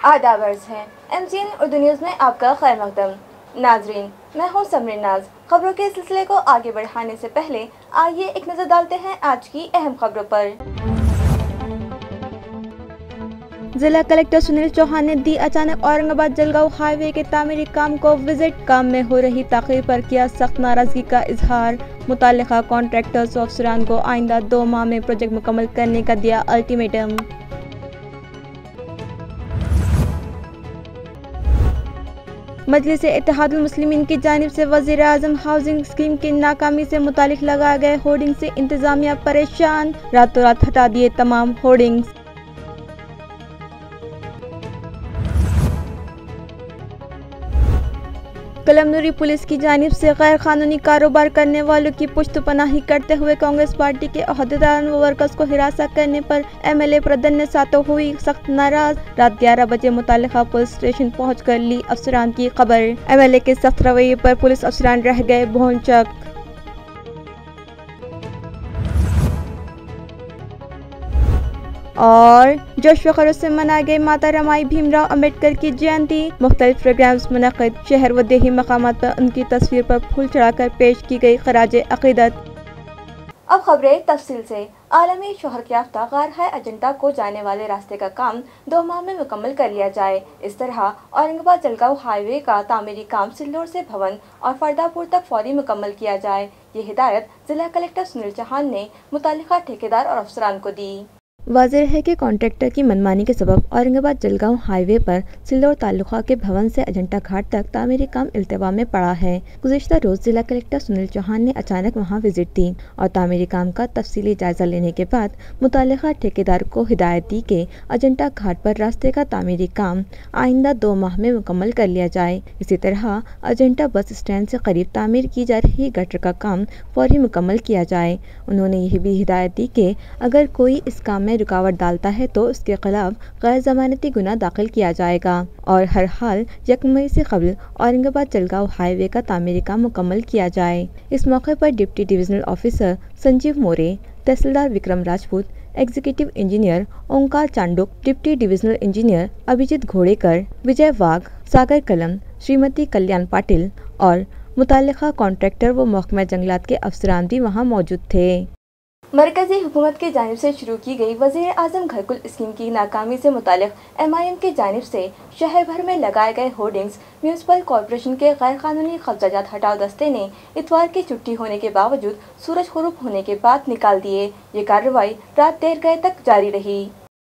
आदाब अर्ज़ है MCN उर्दू न्यूज़ में आपका खैर मकदम। नाजरीन, मैं हूँ समरीन नाज। खबरों के सिलसिले को आगे बढ़ाने से पहले आइए एक नज़र डालते हैं आज की अहम खबरों पर। जिला कलेक्टर सुनील चौहान ने दी अचानक औरंगाबाद जलगांव हाईवे के तामीरी काम को विजिट। काम में हो रही ताख़ीर पर किया सख्त नाराजगी का इजहार। मुताल्लिका कॉन्ट्रैक्टर्स और अफसरान को आइंदा 2 माह में प्रोजेक्ट मुकम्मल करने का दिया अल्टीमेटम। मजलिस-ए-इत्तेहादुल मुस्लिमीन की जानिब से वज़ीर-ए-आज़म हाउसिंग स्कीम की नाकामी से मुतालिक लगाए गए होर्डिंग से इंतजामिया परेशान, रातों रात हटा दिए तमाम होर्डिंग्स। कलमनुरी पुलिस की जानिब से गैर कानूनी कारोबार करने वालों की पुश्तपनाही करते हुए कांग्रेस पार्टी के ओहदेदारों व वर्कर्स को हिरासत करने पर MLA प्रदन्य सातो हुई सख्त नाराज। रात 11 बजे मुताल्लिका पुलिस स्टेशन पहुंचकर ली अफसरान की खबर। MLA के सख्त रवैये पर पुलिस अफसरान रह गए भौंचक। और जोश व खरोश से मनाई गई माता रमाई भीमराव अम्बेडकर की जयंती। मुख्तलिफ प्रोग्राम्स मुनक़िद। शहर व देही मकामात पर उनकी तस्वीर पर फूल चढ़ाकर पेश की गई खराज अक़ीदत। अब खबरें तफसील से। आलमी शोहरत याफ्ता गार है अजंता को जाने वाले रास्ते का काम 2 माह में मुकम्मल कर लिया जाए। इस तरह औरंगाबाद जलगांव हाईवे का तामीरी काम सिल्लोर से भवन और फरदापुर तक फौरी मुकम्मल किया जाए। ये हिदायत जिला कलेक्टर सुनील चौहान ने मुताल्लिका ठेकेदार और अफसरान को दी। वाज़ेह है कि कॉन्ट्रैक्टर की मनमानी के सबब औरंगाबाद जलगांव हाईवे पर सिल्लोर तालुका के भवन से अजंता घाट तक तामीरी काम इल्तवा में पड़ा है। गुज़िश्ता रोज़ जिला कलेक्टर सुनील चौहान ने अचानक वहां विजिट दी और तामीरी काम का तफसीली जायजा लेने के बाद मुताल्लिका ठेकेदार को हिदायत दी कि अजंता घाट पर रास्ते का तामीरी काम आइंदा 2 माह में मुकम्मल कर लिया जाए। इसी तरह अजंता बस स्टैंड से करीब तामीर की जा रही गटर का काम फौरी मुकम्मल किया जाए। उन्होंने यह भी हिदायत दी कि अगर कोई इस काम में रुकावट डालता है तो उसके खिलाफ गैर जमानती गुना दाखिल किया जाएगा और हर हाल 1 मई से कबल औरंगाबाद जलगांव हाईवे का तामीरी काम मुकम्मल किया जाए। इस मौके पर डिप्टी डिविजनल ऑफिसर संजीव मोरे, तहसीलदार विक्रम राजपूत, एग्जीक्यूटिव इंजीनियर ओंकार चांडुक, डिप्टी डिविजनल इंजीनियर अभिजीत घोड़ेकर, विजय वाघ, सागर कलम, श्रीमती कल्याण पाटिल और मुताल्लिका कॉन्ट्रैक्टर व महकमा जंगलात के अफसरान भी वहां मौजूद थे। मरकजी हुकूमत की जानिब से शुरू की गई वज़ीर-ए-आज़म घरकुल स्कीम की नाकामी से मुतालिक MIM की जानिब से शहर भर में लगाए गए होर्डिंग्स म्यूनसिपल कॉरपोरेशन के गैर कानूनी कब्जाजात हटाओ दस्ते ने इतवार की छुट्टी होने के बावजूद सूरज गुरूब होने के बाद निकाल दिए। ये कार्रवाई रात देर गए तक जारी रही।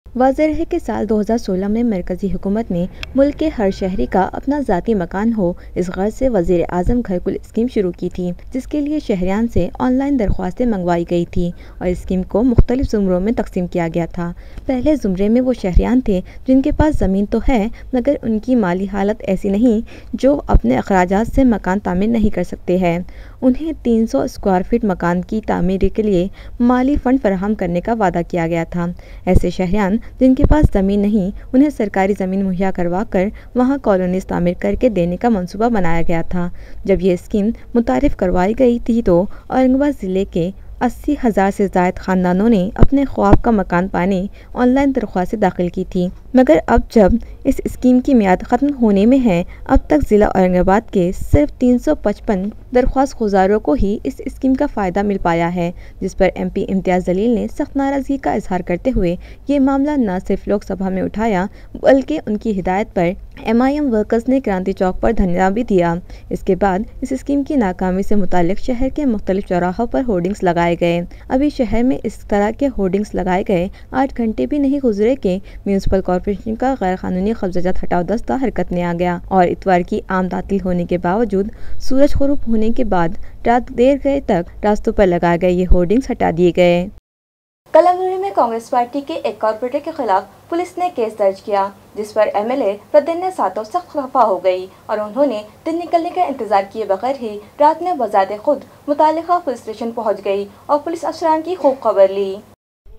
वाज़ेह है कि साल 2016 में मरकजी हुकूमत ने मुल्क के हर शहरी का अपना ज़ाती मकान हो, इस गर्ज से वज़ीर-ए-आज़म घरकुल स्कीम शुरू की थी, जिसके लिए शहरियान से ऑनलाइन दरख्वास्तें मंगवाई गई थी और इस स्कीम को मुख्तलिफ ज़ुमरों में तकसीम किया गया था। पहले ज़ुमरे में वो शहरियान थे जिनके पास ज़मीन तो है मगर उनकी माली हालत ऐसी नहीं जो अपने अखराजात से मकान तामीर नहीं कर सकते हैं। उन्हें 300 स्क्वायर फीट मकान की तामीर के लिए माली फ़ंड फराहम करने का वादा किया गया था। ऐसे शहरियान जिनके पास ज़मीन नहीं, उन्हें सरकारी ज़मीन मुहैया करवा कर वहाँ कॉलोनीज़ तामीर करके देने का मंसूबा बनाया गया था। जब ये स्कीम मुतारिफ़ करवाई गई थी तो औरंगाबाद ज़िले के 80,000 से ज़ायद ख़ानदानों ने अपने ख्वाब का मकान पाने ऑनलाइन दरख्वास्तें दाखिल की थी। मगर अब जब इस स्कीम की मियाद ख़त्म होने में है, अब तक ज़िला औरंगाबाद के सिर्फ 355 दरख्वास्त गुज़ारों को ही इस स्कीम का फ़ायदा मिल पाया है, जिस पर MP इम्तियाज़ जलील ने सख्त नाराज़गी का इजहार करते हुए ये मामला न सिर्फ लोकसभा में उठाया बल्कि उनकी हिदायत पर MIM वर्कर्स ने क्रांति चौक पर धरना भी दिया। इसके बाद इस स्कीम की नाकामी से मुतालिक शहर के मुख्तलिफ चौराहों पर होर्डिंग्स लगाए गए। अभी शहर में इस तरह के होर्डिंग्स लगाए गए 8 घंटे भी नहीं गुजरे कि म्यूनसिपल कॉरपोरेशन का गैर कानूनी कब्जाजात हटाओ दस्ता हरकत में आ गया और इतवार की आम तातील होने के बावजूद सूरज गुरूब होने के बाद रात देर गए तक रास्तों पर लगाए गए ये होर्डिंग्स हटा दिए गए। कलमनुरी में कांग्रेस पार्टी के एक कॉर्पोरेटर के खिलाफ पुलिस ने केस दर्ज किया, जिस पर MLA प्रदन्य सातो सख्त खफा हो गई और उन्होंने दिन निकलने का इंतजार किए बगैर ही रात में बजाते खुद मुताल्लिका पुलिस स्टेशन पहुंच गई और पुलिस अफसरान की खूब खबर ली।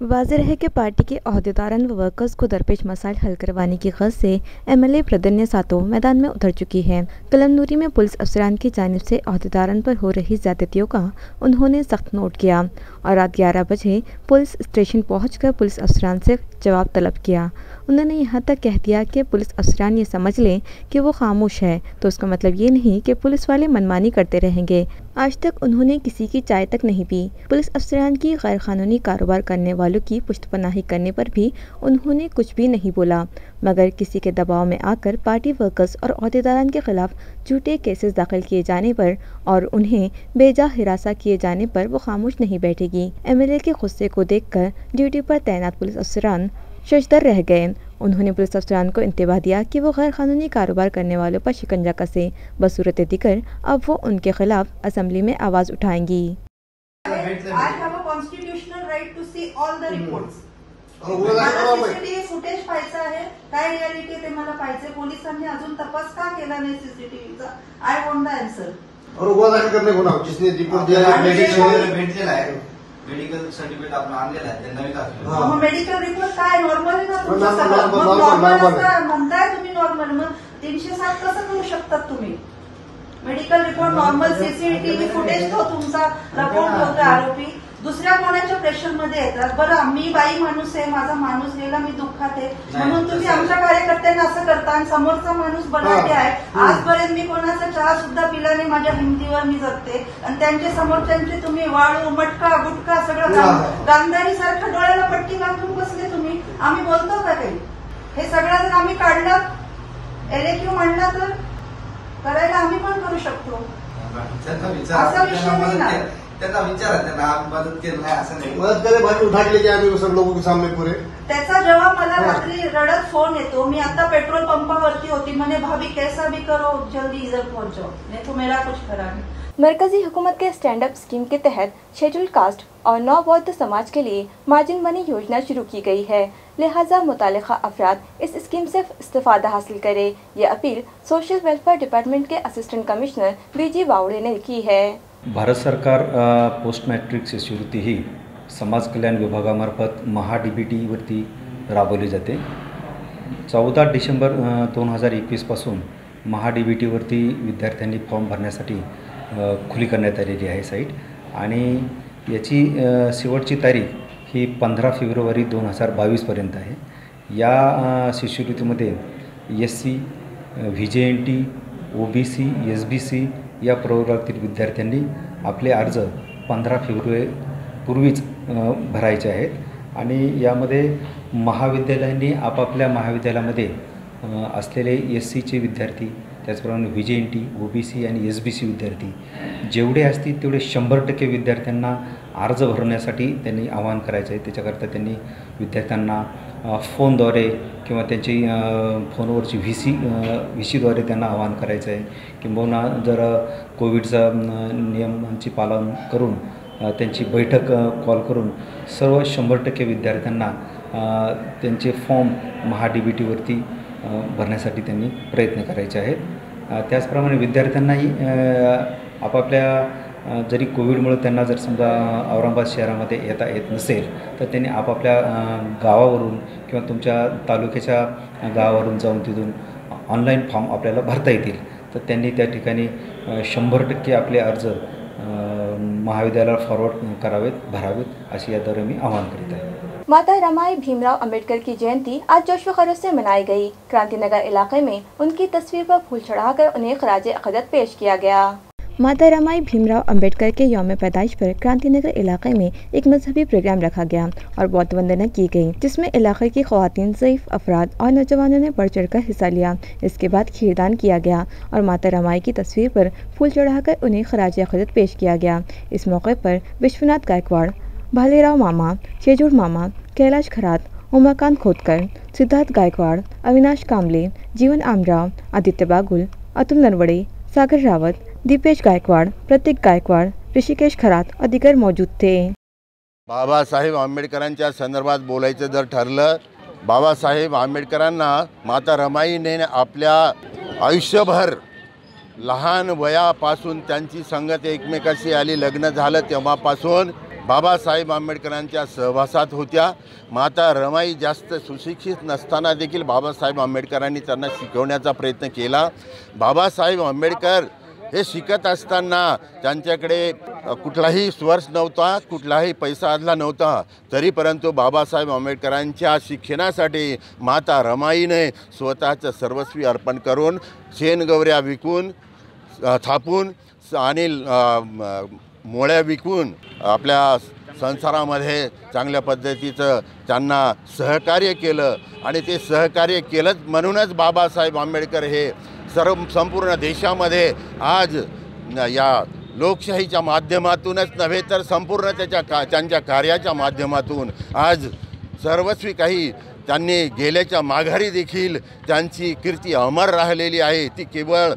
वाज़ेह है कि पार्टी के ओहदेदारान व वर्कर्स को दरपेश मसाइल हल करवाने की गर्ज से MLA प्रदन्य सातो मैदान में उतर चुकी है। कलमनुरी में पुलिस अफसरान की जानिब से ओहदेदारान पर हो रही ज़्यादतियों का उन्होंने सख्त नोट किया और रात 11 बजे पुलिस स्टेशन पहुंचकर पुलिस अफसरान से जवाब तलब किया। उन्होंने यहाँ तक कह दिया कि पुलिस अफसरान ये समझ लें कि वो खामोश है तो उसका मतलब ये नहीं कि पुलिस वाले मनमानी करते रहेंगे। आज तक उन्होंने किसी की चाय तक नहीं पी। पुलिस अफसरान की गैर कानूनी कारोबार करने वालों की पुश्तपनाही करने पर भी उन्होंने कुछ भी नहीं बोला, मगर किसी के दबाव में आकर पार्टी वर्कर्स और अहदेदारान के खिलाफ झूठे केसेस दाखिल किए जाने पर और उन्हें बेजा हिरासा किए जाने पर वो खामोश नहीं बैठेगी। एमएलए के गुस्से को देखकर ड्यूटी पर तैनात पुलिस अफसरान शशदर रह गए। उन्होंने पुलिस अफसरान को इंतबाह दिया कि वो गैर कानूनी कारोबार करने वालों पर शिकंजा कसे। बसूरत दिगर अब वो उनके खिलाफ असेंबली में आवाज उठाएंगी। फुटेज पाहायचं आहे, काय रियालिटी ते मला पाहिजे। पोलिसांनी अजून तपास का केला नाही सीसीटीव्हीचा? I want the answer. और वो दाखल करने को ना जिसने रिपोर्ट दिया है भेटलेला आहे, मेडिकल सर्टिफिकेट आपण आणलेलं आहे, त्यांना दाखवलं। मेडिकल रिपोर्ट काय नॉर्मल आहे ना तुमचं सगळं? नॉर्मल म्हणताय तुम्ही, नॉर्मल मग 307 कसं करू शकतात तुम्ही? Medical report normal, CCTV footage तो तुमचा रिपोर्ट होता आरोपी दुसऱ्या कोणाच्या प्रेशर मध्ये येतात। बरं मी बाई माणूस आहे, माझा माणूस गेला, मी दुःखात आहे म्हणून तुम्ही आमच्या कार्यकर्त्यांना असं करता आणि समोरचा माणूस बलाढ्य आहे। आजपर्यंत मी कोणाचा चहा सुद्धा पिला नाही, माझ्या हिमतीवर मी जगते आणि त्यांच्या समोरच्यांचे तुम्ही वाळू मटका गुटखा सगळं गांधारी सारखं डोळ्याला पट्टी बांधून बसले तुम्ही। आम्ही बोलतो का काही? हे सगळं जर आम्ही काढलं, एलएक्यू म्हणला तर करायला आम्ही पण करू शकतो, असा विषय नाही ना। त्यांना विचारा, त्यांना मदत केली नाही असं नाही, मदत करे भाई उठा के लेके आए सब लोगों के सामने पूरे। त्याचा जवाब मला रात्री रडत फोन येतो। मी आता पेट्रोल पंपावरती होती, म्हणे भाभी कैसा भी करो जल्दी इधर पहुंचो, नहीं तो मेरा कुछ करा नहीं। मरकजी हुकूमत के स्टैंड अप स्कीम के तहत शेड्यूल कास्ट और नौ बौद्ध समाज के लिए मार्जिन मनी योजना शुरू की गई है, लिहाजा मुतालिका अफराद इस स्कीम से इस्तेफादा हासिल करें। ये अपील सोशल वेलफेयर डिपार्टमेंट के असिस्टेंट कमिश्नर बीजी बावड़े ने की है। भारत सरकार पोस्ट मॅट्रिक शिष्यवृत्ती ही समाज कल्याण विभागामार्फत महा-DBTवरती राबवली जाते। 14 डिसेंबर 2021 पासून महा-DBTवरती विद्यार्थ्यांनी फॉर्म भरण्यासाठी खुली करण्यात आलेली आहे साईट, आणि याची शेवटची तारीख ही 15 फेब्रुवारी 2022 पर्यंत आहे। या शिष्यवृत्तीमध्ये SC, VJNT, OBC, SBC या प्रवर्गातील विद्यार्थ्यांनी आपले अर्ज 15 फेब्रुवारी पूर्वीच भरायचे आहेत, आणि यामध्ये महाविद्यालयांनी आपापल्या महाविद्यालयामध्ये असलेले SCचे विद्यार्थी, त्याचप्रमाणे VJNT, OBC आणि SBC विद्यार्थी जेवढे असतील तेवढे 100% विद्यार्थ्यांना अर्ज भरण्यासाठी त्यांनी आवाहन करायचं आहे। त्याच्याकरता त्यांनी विद्यार्थ्यांना फोनद्वारे किंवा त्यांची फोनवरची VCद्वारे त्यांना आवाहन करायचं आहे, किंबहुना जर कोविडचा नियमांची पालन करून त्यांची बैठक कॉल करून सर्व 100% विद्यार्थ्यांना त्यांचे फॉर्म महा-DBTवरती भरण्यासाठी त्यांनी प्रयत्न करायचे आहेत। त्याचप्रमाणे विद्यार्थ्यांनाही आपापल्या जरी कोविडमुळे त्यांना जर समजा औरंगाबाद शहरामध्ये येता येत नसेल तर त्यांनी आपापल्या गावावरून किंवा तुमच्या तालुक्याच्या गावावरून जाऊन तिथून ऑनलाईन फॉर्म आपल्याला भरता येतील, तर त्यांनी त्या ठिकाणी 100% आपले अर्ज महाविद्यालयाला फॉरवर्ड करावेत, भरावेत, अशी याद्वारे मी आवाहन करीत आहे। माता रमाई भीमराव अंबेडकर की जयंती आज जोश व खरोश से मनाई गई। क्रांतिनगर इलाके में उनकी तस्वीर पर फूल चढ़ाकर उन्हें खराज अक़ीदत पेश किया गया। माता रमाई भीमराव अंबेडकर के यौम पैदाइश पर क्रांतिनगर इलाके में एक मजहबी प्रोग्राम रखा गया और बौद्ध वंदना की गई, जिसमें इलाके की ख़वातीन, ज़ईफ़ अफराद और नौजवानों ने बढ़ चढ़ कर हिस्सा लिया। इसके बाद खीरदान किया गया और माता रमाई की तस्वीर पर फूल चढ़ाकर उन्हें खराज अक़ीदत पेश किया गया। इस मौके पर विश्वनाथ गायकवाड़, भालेराव मामा, शेजूर मामा, कैलाश खरात, उमाकांत खोतकर, सिद्धार्थ गायकवाड़, अविनाश कामले, जीवन आमराव, आदित्य बागुल, अतुल नरवड़े, सागर रावत, दीपेश गायकवाड़, प्रतीक गायकवाड़, ऋषिकेश खरात और दिगर मौजूद थे। बाबासाहेब आंबेडकरांच्या संदर्भात बोलायचं जर ठरलं, बाबासाहेब आंबेडकरांना माता रमाईने आपल्या आयुष्यभर लहान वयापासून त्यांची संगत एकमेकाशी आली, लग्न झालं तेव्हापासून बाबासाहेब आंबेडकरांच्या सहवासात होत्या। माता रमाई जास्त सुशिक्षित नसताना देखील बाबासाहेब आंबेडकरांनी त्यांना शिकवण्याचा प्रयत्न केला। बाबासाहेब आंबेडकर हे शिकत असताना त्यांच्याकडे कुठलाही सोर्स नव्हता, कुठलाही पैसा आदला नव्हता, तरी परंतु बाबासाहेब आंबेडकरांच्या शिक्षणासाठी माता रमाईने स्वतःचं सर्वस्वी अर्पण करून शेणगवऱ्या विकून थापून आणि मोळ्या विकून आपल्या संसारामध्ये चांगल्या पद्धतीचं त्यांना सहकार्य केलं आणि ते सहकार्य केलंच म्हणूनच बाबासाहेब आंबेडकर हे संपूर्ण देशामध्ये आज या लोकशाहीच्या माध्यमातूनच नव्हे तर संपूर्ण त्यांच्या कार्याच्या माध्यमातून आज सर्वस्वी काही त्यांनी गेल्याच्या माघारी देखील त्यांची कीर्ती अमर राहिलेली आहे। ती केवळ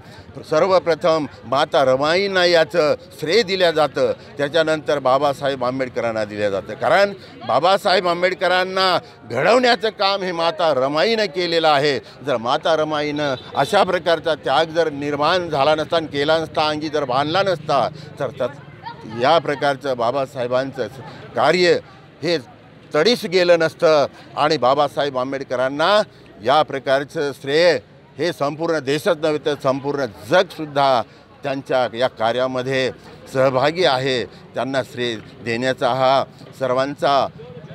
सर्वप्रथम माता रमाईंना याचं श्रेय दिलं जातं, त्याच्यानंतर बाबासाहेब आंबेडकरांना दिलं जातं, कारण बाबासाहेब आंबेडकरांना घडवण्याचं काम हे माता रमाईनं केलेलं आहे। जर माता रमाईनं अशा प्रकारचा त्याग जर निर्माण झाला नसता, केला नसता, अंगी जर बांधला नसता, तर या प्रकारचं बाबासाहेबांचं कार्य हे तडीस गेलं नसतं आणि बाबासाहेब आंबेडकरांना या प्रकारचं श्रेय हे संपूर्ण देशच नव्हे तर संपूर्ण जगसुद्धा त्यांच्या या कार्यामध्ये सहभागी आहे। त्यांना श्रेय देण्याचा हा सर्वांचा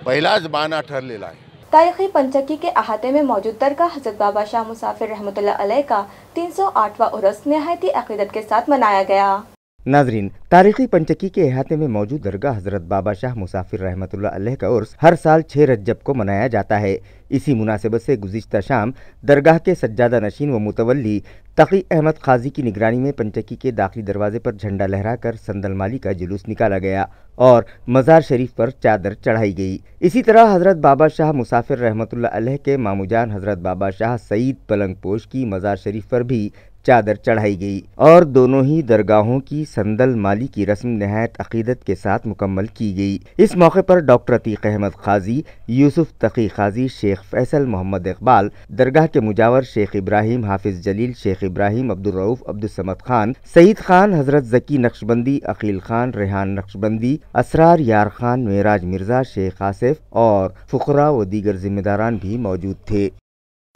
पहिलाच बाणा ठरलेला है। तारीखी पंचकी के अहाते में मौजूद दरगाह हजरत बाबा शाह मुसाफिर रहमतुल्लाह अलैह का 308वां उर्स निहायती अकीदत के साथ मनाया गया। नाजरीन, तारीखी पंचकी के अहाते में मौजूद दरगाह हजरत बाबा शाह मुसाफिर रहमतुल्लाह अलैह का उर्स हर साल 6 रजब को मनाया जाता है। इसी मुनासिबत से गुज़िश्ता शाम दरगाह के सज्जादा नशीन व मुतवल्ली तकी अहमद खाजी की निगरानी में पंचकी के दाखिली दरवाजे पर झंडा लहराकर संदलमाली का जुलूस निकाला गया और मज़ार शरीफ पर चादर चढ़ाई गई। इसी तरह हजरत बाबा शाह मुसाफिर रहमतुल्लाह अलैह के मामूजान हजरत बाबा शाह सईद पलंगपोश की मज़ार शरीफ पर भी चादर चढ़ाई गई और दोनों ही दरगाहों की संदल माली की रस्म नहायत अकीदत के साथ मुकम्मल की गई। इस मौके पर डॉक्टर अतीक अहमद खाजी, यूसुफ तकी खाजी, शेख फैसल, मोहम्मद इकबाल, दरगाह के मुजावर शेख इब्राहिम, हाफिज जलील, शेख इब्राहिम, अब्दुल रऊफ, अब्दुल समद खान, सईद खान, हजरत जकी नक्शबंदी, अकील खान, रेहान नक्शबंदी, असरार यार खान, मेराज मिर्जा, शेख आसिफ और फुकरा व दीगर जिम्मेदारान भी मौजूद थे।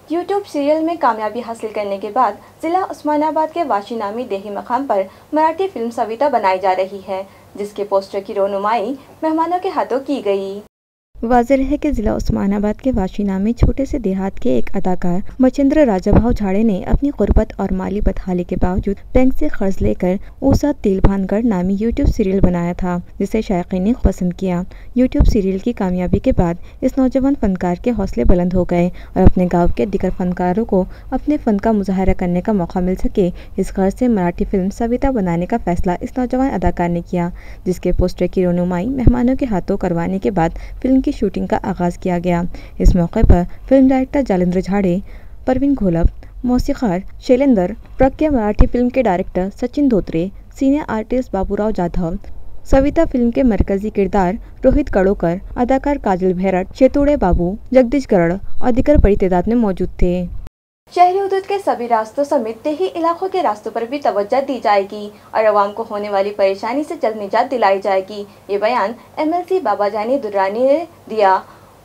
यूट्यूब सीरियल में कामयाबी हासिल करने के बाद जिला उस्मानाबाद के वाशी नामी देही मकाम पर मराठी फिल्म सविता बनाई जा रही है, जिसके पोस्टर की रोनुमाई मेहमानों के हाथों की गई। वाज़ेह है कि जिला उस्मानाबाद के वाशीना में छोटे से देहात के एक अदाकार मचिंद्र राजाभाव झाड़े ने अपनी गुर्बत और माली बदहाली के बावजूद बैंक से कर्ज लेकर ऊसा तिलभानगढ़ नामी यूट्यूब सीरियल बनाया था, जिसे शायकीन ने पसंद किया। यूट्यूब सीरियल की कामयाबी के बाद इस नौजवान फनकार के हौसले बुलंद हो गए और अपने गाँव के दिगर फनकारों को अपने फ़न का मुजाहरा करने का मौका मिल सके, इस गर्ज से मराठी फिल्म सविता बनाने का फैसला इस नौजवान अदाकार ने किया, जिसके पोस्टर की रोनुमाई मेहमानों के हाथों करवाने के बाद फिल्म की शूटिंग का आगाज़ किया गया। इस मौके पर फिल्म डायरेक्टर जालेंद्र झाड़े, परवीन घोलप, मौसीकार शैलेंद्र, प्रज्ञा, मराठी फिल्म के director Sachin Dhotre, senior artist Baburao Jadhav, Savita film के मरकजी किरदार रोहित कड़ोकर, अदाकार काजल भैरट, शेतुड़े बाबू, जगदीश गरड़ और दीगर बड़ी तादाद में मौजूद थे। शहरी हुदूद के सभी रास्तों समेत देही इलाकों के रास्तों पर भी तवज्जो दी जाएगी और आवाम को होने वाली परेशानी से जल्द निजात दिलाई जाएगी। ये बयान MLC बाबाजानी दुर्रानी ने दिया।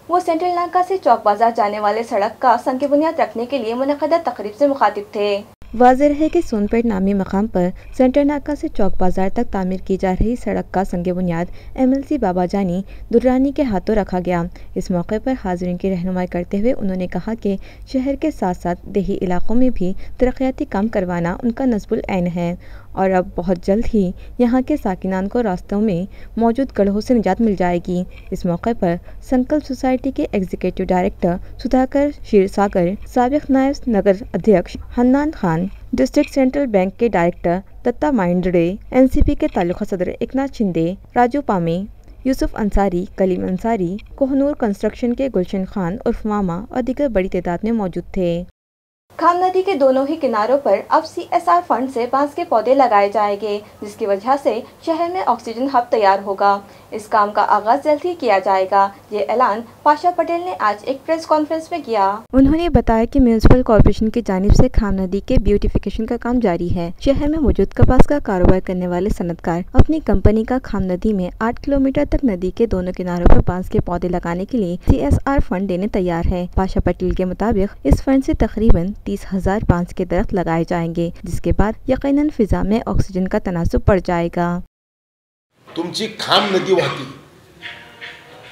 वो सेंट्रल नाका से चौक बाजार जाने वाले सड़क का संग बुनियाद रखने के लिए मुनक़दा तकरीब से मुखातिब थे। वाज़ेह है कि सोनपेट नामी मकाम पर सेंटर नाका से चौक बाजार तक तामीर की जा रही सड़क का संग बुनियाद MLC बाबाजानी दुर्रानी के हाथों रखा गया। इस मौके पर हाज़रीन की रहनुमाई करते हुए उन्होंने कहा कि शहर के साथ साथ देही इलाकों में भी तरक्याती काम करवाना उनका नस्बुल ऐन है और अब बहुत जल्द ही यहाँ के साकिनान को रास्तों में मौजूद गड्ढों से निजात मिल जाएगी। इस मौके पर संकल्प सोसाइटी के एग्जीक्यूटिव डायरेक्टर सुधाकर क्षीरसागर, साबिक नायब नगर अध्यक्ष Hannan Khan, district central bank के डायरेक्टर दत्ता माइंडरे, NCP के तालुका सदर एकनाथ शिंदे, राजू पामे, यूसुफ अंसारी, कलीम अंसारी, कोहनूर कंस्ट्रक्शन के गुलशन खान उर्फ मामा और दीगर बड़ी तादाद में मौजूद थे। खाम नदी के दोनों ही किनारों पर अब CSR फंड से बांस के पौधे लगाए जाएंगे, जिसकी वजह से शहर में ऑक्सीजन हब तैयार होगा। इस काम का आगाज जल्द ही किया जाएगा। ये ऐलान पाशा पटेल ने आज एक प्रेस कॉन्फ्रेंस में किया। उन्होंने बताया कि म्यूनिसिपल कॉर्पोरेशन की जानिब से खाम नदी के ब्यूटिफिकेशन का काम जारी है। शहर में मौजूद कपास का कारोबार करने वाले सनतकार अपनी कंपनी का खाम नदी में 8 किलोमीटर तक नदी के दोनों किनारों पर बांस के पौधे लगाने के लिए CSR फंड देने तैयार है। पाशा पटेल के मुताबिक इस फंड से तकरीबन 30,000 बांस के दरख्त लगाए जाएंगे, जिसके बाद यकीनन फिजा में ऑक्सीजन का तनासुब बढ़ जाएगा। तुमची खाम नदी वाहती,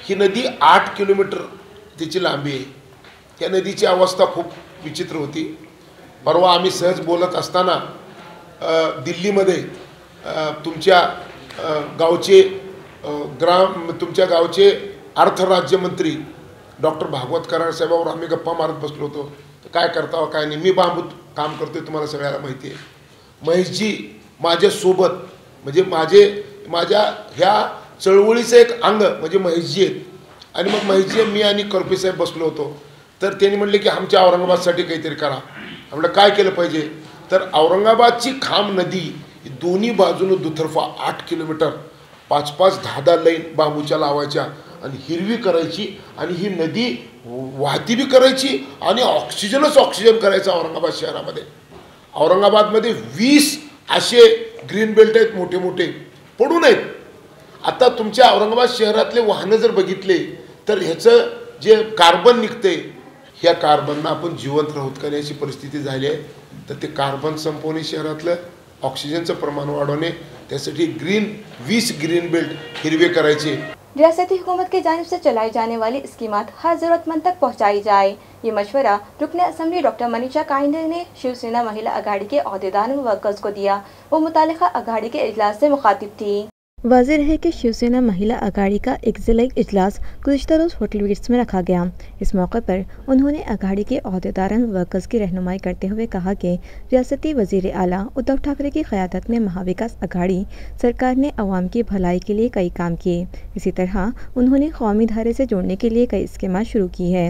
ही नदी 8 किलोमीटर तिची लांबी आहे। या नदीची अवस्था खूप विचित्र होती। परवा आम्ही सहज बोलत असताना दिल्लीमध्ये तुमच्या गावचे तुमच्या गावचे अर्थ राज्यमंत्री डॉक्टर भागवत कराड साहेबांवर आम्ही गप्पा मारत बसलो होतो। तर काय करता काय नाही, मी बांबूत काम करतोय, तुम्हाला सगळ्याला माहिती आहे। महेशजी माझ्यासोबत म्हणजे माझ्या ह्या चळवळीचं एक अंग म्हणजे महेशजी आहेत। आणि मग महेशजी मी आणि करपे साहेब बसलो होतो, तर त्यांनी म्हणले की आमच्या औरंगाबादसाठी काहीतरी करा। आम्हाला काय केलं पाहिजे, तर औरंगाबादची खाम नदी दोन्ही बाजूने दुतर्फा 8 किलोमीटर 5-5, 10-10 लाईन बांबूच्या लावायच्या आणि हिरवी करायची आणि ही नदी वाहती बी करायची आणि ऑक्सिजन करायचा औरंगाबाद शहरामध्ये। औरंगाबादमध्ये 20 असे ग्रीन बेल्ट आहेत मोठे मोठे पडून आहेत। आता तुमच्या औरंगाबाद शहरातले वाहनं जर बघितले तर ह्याचं जे कार्बन निघते, ह्या कार्बनना आपण जिवंत राहत करण्याची परिस्थिती झाली आहे। तर ते कार्बन संपवणे, शहरातलं ऑक्सिजनचं प्रमाण वाढवणे, त्यासाठी 20 ग्रीन बेल्ट हिरवे करायचे। रियासती हुकूमत की जानिब से चलाई जाने वाली स्कीमात हर ज़रूरतमंद तक पहुँचाई जाए, ये मशवरा रुकन असम्बली डॉक्टर मनीषा काइंदे ने शिवसेना महिला अघाड़ी के अहदेदारों व वर्कर्स को दिया। वो मुतालिका अघाड़ी के इजलास से मुखातिब थी। वाज़ेह है कि शिवसेना महिला अघाड़ी का एक ज़िलाई इजलास गुज़िश्ता रोज़ होटल विट्स में रखा गया। इस मौके पर उन्होंने अघाड़ी के अहदेदारों व वर्कर्स की रहनुमाई करते हुए कहा कि रियासती वज़ीर आला उद्धव ठाकरे की क़यादत में महाविकास अघाड़ी सरकार ने अवाम की भलाई के लिए कई काम किए। इसी तरह उन्होंने कौमी धारे से जोड़ने के लिए कई स्कीमें शुरू की है।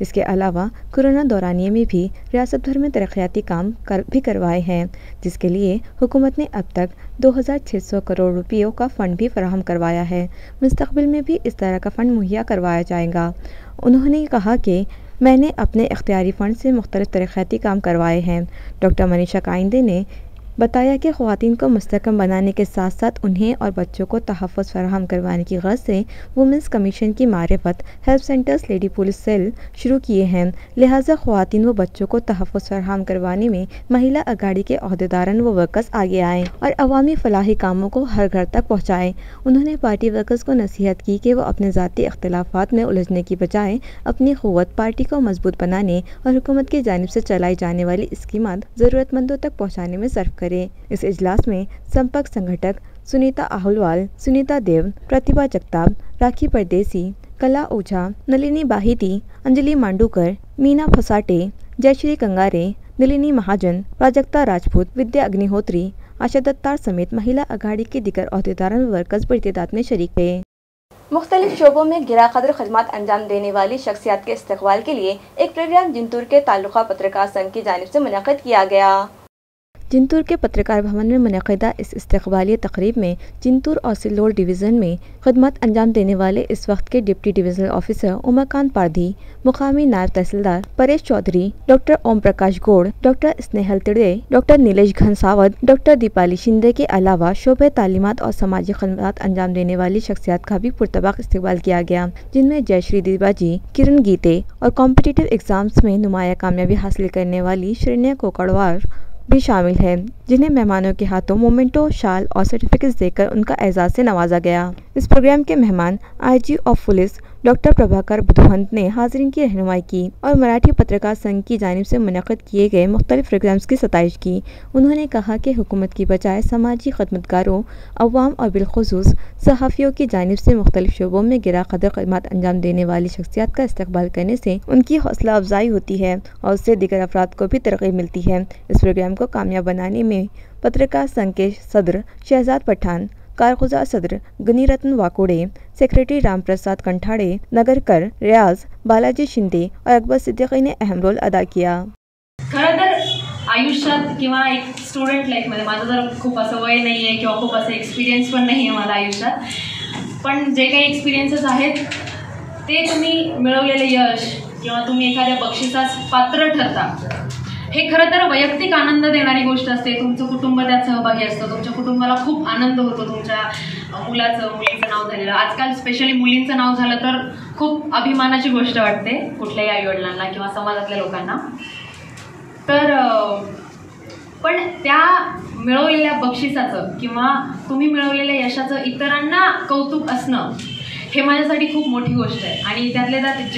इसके अलावा कोरोना दौरानिए में भी रियासत भर में तरक्याती काम भी करवाए हैं, जिसके लिए हुकूमत ने अब तक 2600 करोड़ रुपयों का फ़ंड भी फराहम करवाया है। मुस्तक़बिल में भी इस तरह का फ़ंड मुहैया करवाया जाएगा। उन्होंने कहा कि मैंने अपने इख्तियारी फ़ंड से मुख्तलिफ तरक्याती काम करवाए हैं। डॉक्टर मनीषा काइंदे ने बताया कि ख़वातीन को मुस्तहकम बनाने के साथ साथ उन्हें और बच्चों को तहफ़्फ़ुज़ फराहम करवाने की ग़र्ज़ से वुमेंस कमीशन की मारिफत help centres lady police cell शुरू किए हैं। लिहाजा ख़वातीन व बच्चों को तहफ़्फ़ुज़ फराहम करवाने में महिला अघाड़ी के अहदेदारन व वर्कर्स आगे आएँ और अवामी फलाही कामों को हर घर तक पहुँचाएँ। उन्होंने पार्टी वर्कर्स को नसीहत की कि वह अपने ज़ाती इख्तिलाफ़ात में उलझने की बजाय अपनी क़ुव्वत पार्टी को मजबूत बनाने और हुकूमत की जानिब से चलाई जाने वाली स्कीमात ज़रूरतमंदों तक पहुँचाने में सर्फ करें। इस इजलास में संपर्क संगठक सुनीता आहलवाल, सुनीता देव, प्रतिभा जगताप, राखी परदेसी, कला ओझा, नलिनी बाहिती, अंजलि मांडूकर, मीना फसाटे, जयश्री कंगारे, नलिनी महाजन, प्राजक्ता राजपूत, विद्या अग्निहोत्री, आशा दत्तार समेत महिला अघाड़ी के दिगर अहदेदार व वर्कर्स बड़ी तादाद में शरीक थे। मुख्तलिफ शोबों में गिरा कदर खदमात अंजाम देने वाली शख्सियात के इस्तकबाल के लिए एक प्रोग्राम जिंतूर के ताल्लुका पत्रकार संघ की जानिब से मुनक़्क़िद किया गया। जिंतूर के पत्रकार भवन में मुनक़्क़िदा इस इस्तकबाली तकरीब में जिंतूर और सिल्लोर डिवीज़न में खदमत अंजाम देने वाले इस वक्त के deputy divisional officer Umakant Pardhi, मुकामी नायब तहसीलदार Paresh Chaudhari, doctor Om Prakash Gaur, doctor Snehal Tide, doctor Nilesh Ghansawat, doctor Deepali Shinde के अलावा शोबे तालीमात और समाजी खदमात अंजाम देने वाली शख्सियात का भी पुरतबाक इस्तकबाल किया गया, जिनमें जयश्री दिबाजी, किरण गीते और कॉम्पिटिटिव एग्जाम्स में नुमाया कामयाबी हासिल करने वाली श्रेण्या कोकड़वार भी शामिल है, जिन्हें मेहमानों के हाथों मोमेंटो, शाल और सर्टिफिकेट्स देकर उनका एजाज़ से नवाजा गया। इस प्रोग्राम के मेहमान IG of police doctor Prabhakar Budhwant ने हाज़रीन की रहनुमाई की और मराठी पत्रकार संघ की जानिब से मुनक़्क़िद किए गए मुख्तलिफ प्रोग्राम्स की सताइश की। उन्होंने कहा कि हुकूमत की बजाय समाजी खदमतगारों, अवाम और बिलखुसूस सहाफ़ियों की जानिब से मुख्तलिफ शोबों में गिरा कदर खदमात अंजाम देने वाली शख्सियात का इस्तकबाल करने से उनकी हौसला अफजाई होती है और उससे दीगर अफराद को भी तरक़्क़ी मिलती है। इस प्रोग्राम को कामयाब बनाने में पत्रकार संघ के सदर शहजाद पठान, कारगुजार सदर गनी रत्न वाकोड़े, सेक्रेटरी राम प्रसाद कंठाड़े, नगरकर रियाज, बालाजी शिंदे और अकबर सिद्दीकी ने अहम रोल अदा किया। खरं तर आयुष्यात किंवा एक स्टुडंट लाईफमध्ये माझं जर खूप असं वय नाही आहे किंवा खूप असं एक्सपिरियन्स पण नाही आहे मला आयुष्यात, पण जे काही एक्सपिरियन्सेस आहेत ते तुम्ही मिळवलेले यश किंवा तुम्ही एखाद्या बक्षिसास पात्र ठरता, हे खरं तर वैयक्तिक आनंद देणारी गोष्ट असते। तुमचं कुटुंब त्यात सहभागी असतं, तुमच्या कुटुंबाला खूप आनंद होतो तुमच्या मुलाचं मुलीचं नाव झालेलं। आजकाल स्पेशली मुलींचं नाव झालं तर खूप अभिमानाची गोष्ट वाटते कुठल्याही आईवडिलांना किंवा समाजातल्या लोकांना। तर पण त्या मिळवलेल्या बक्षिसाचं किंवा तुम्ही मिळवलेल्या यशाचं इतरांना कौतुक असणं हे माझ्यासाठी खूप मोठी गोष्ट आहे. आणि त्यातल्या त्यात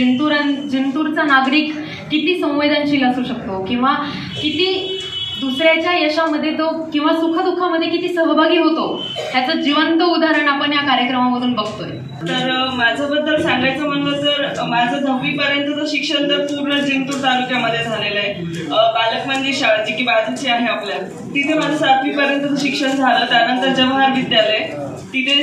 जिंतूरचा नागरिक किती संवेदनशील असू शकतो किंवा किती दुसऱ्याच्या यशामध्ये तो किंवा सुखदुःखामध्ये किती सहभागी होतो ह्याचं जिवंत उदाहरण आपण या कार्यक्रमामधून बघतोय. तर माझ्याबद्दल सांगायचं म्हणलं तर माझं 10वीपर्यंतचं शिक्षण तर पूर्ण जिंतूर तालुक्यामध्ये झालेलं आहे. पालक मंदिर शाळा जी की बाजूची आहे आपल्या, तिथे माझं 7वीपर्यंतचं शिक्षण झालं. त्यानंतर जवाहर विद्यालय तिथे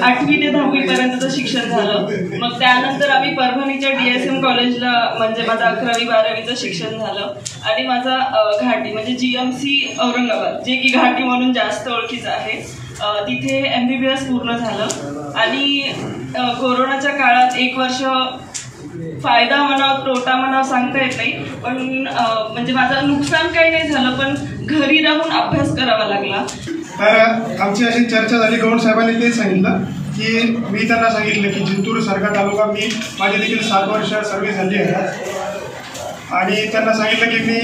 8वी ते 10वीपर्यंतचं शिक्षण झालं. मग त्यानंतर आम्ही परभणीच्या DSM कॉलेजला म्हणजे माझं 11वी 12वीचं शिक्षण झालं. आणि माझा घाटी म्हणजे GMC औरंगाबाद जे की घाटी म्हणून जास्त ओळखीचं आहे, तिथे MBBS पूर्ण झालं. आणि कोरोनाच्या काळात 1 वर्ष फायदा म्हणावं तोटा म्हणावं सांगता येत नाही, पण म्हणजे माझं नुकसान काही नाही झालं, पण घरी राहून अभ्यास करावा लागला. तर आमची अशी चर्चा झाली. गौड साहेबांनी तेच सांगितलं की मी त्यांना सांगितलं की जिंतूर सारखा तालुका माझी देखील 7 वर्ष सर्व्हिस झाली आहे. आणि त्यांना सांगितलं की मी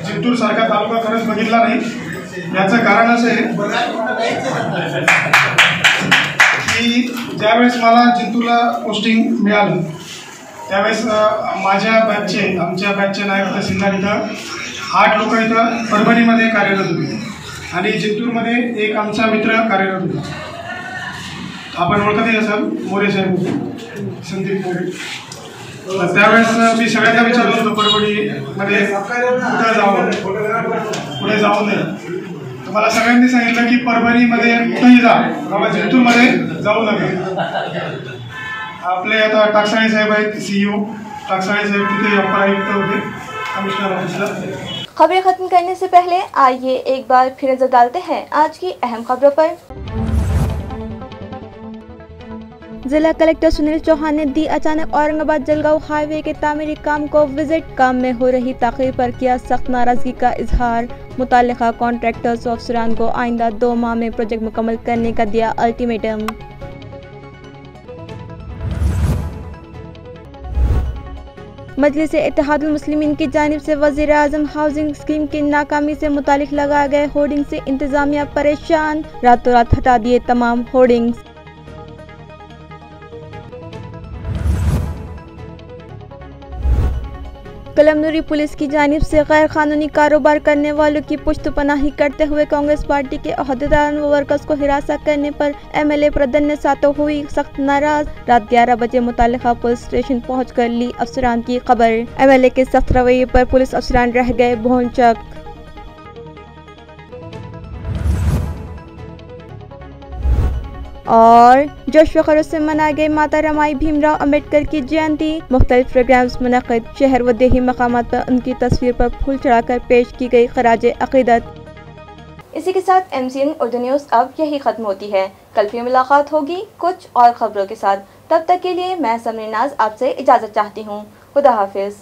जिंतूर सारखा तालुका खरंच बघितला नाही. याचं कारण असं आहे की ज्यावेळेस मला जिंतूरला पोस्टिंग मिळालं त्यावेळेस आमच्या बॅचचे नायक तहसीलदार इथं 8 लोक इथं परभणीमध्ये कार्यरत होते आणि जिंतूरमध्ये एक आमचा मित्र कार्यरत होता. आपण ओळखतही असाल, मोरे साहेब संदीप मोरे. त्यावेळेस मी सगळ्यांना विचारलं होतं परभणीमध्ये पुढे जाऊ नये. तर मला सगळ्यांनी सांगितलं की परभणीमध्ये कुठेही जा, बाबा जिंतूरमध्ये जाऊ नका. आपले आता टाकसाळे साहेब आहेत CEO, टाकसाळे साहेब तिथे अपर होते कमिश्नर ऑफिसला. खबरें खत्म करने से पहले आइए एक बार फिर नजर डालते हैं आज की अहम खबरों पर। जिला कलेक्टर सुनील चौहान ने दी अचानक औरंगाबाद जलगांव हाईवे के तामीरी काम को विजिट। काम में हो रही ताख़ीर पर किया सख्त नाराजगी का इजहार। मुताल्लिका कॉन्ट्रैक्टर्स और अफसरान को आइंदा 2 माह में प्रोजेक्ट मुकम्मल करने का दिया अल्टीमेटम। मजलिस-ए-इत्तेहादुल मुस्लिमीन की जानिब से वज़ीर-ए-आज़म हाउसिंग स्कीम की नाकामी से मुतालिक लगाए गए होर्डिंग से इंतजामिया परेशान, रातों रात हटा दिए तमाम होर्डिंग्स। कलमनुरी पुलिस की जानिब से गैर कानूनी कारोबार करने वालों की पुश्तपनाही करते हुए कांग्रेस पार्टी के अहदेदारों व वर्कर्स को हिरासत करने पर MLA प्रदन्य सातों हुई सख्त नाराज। रात 11 बजे मुताल्लिका पुलिस स्टेशन पहुंचकर ली अफसरान की खबर। MLA के सख्त रवैये पर पुलिस अफसरान रह गए भौंचक। और जोश व खरोश से मनाई गई माता रमाई भीमराव अंबेडकर की जयंती। मुख्तलिफ प्रोग्राम्स मुनक़िद। शहर व देही मकामात पर उनकी तस्वीर पर फूल चढ़ाकर पेश की गई खराज अक़ीदत। इसी के साथ MCN उर्दू न्यूज़ अब यही ख़त्म होती है। कल फिर मुलाकात होगी कुछ और खबरों के साथ। तब तक के लिए मैं समरीन नाज आपसे इजाज़त चाहती हूँ। खुदा हाफिज़।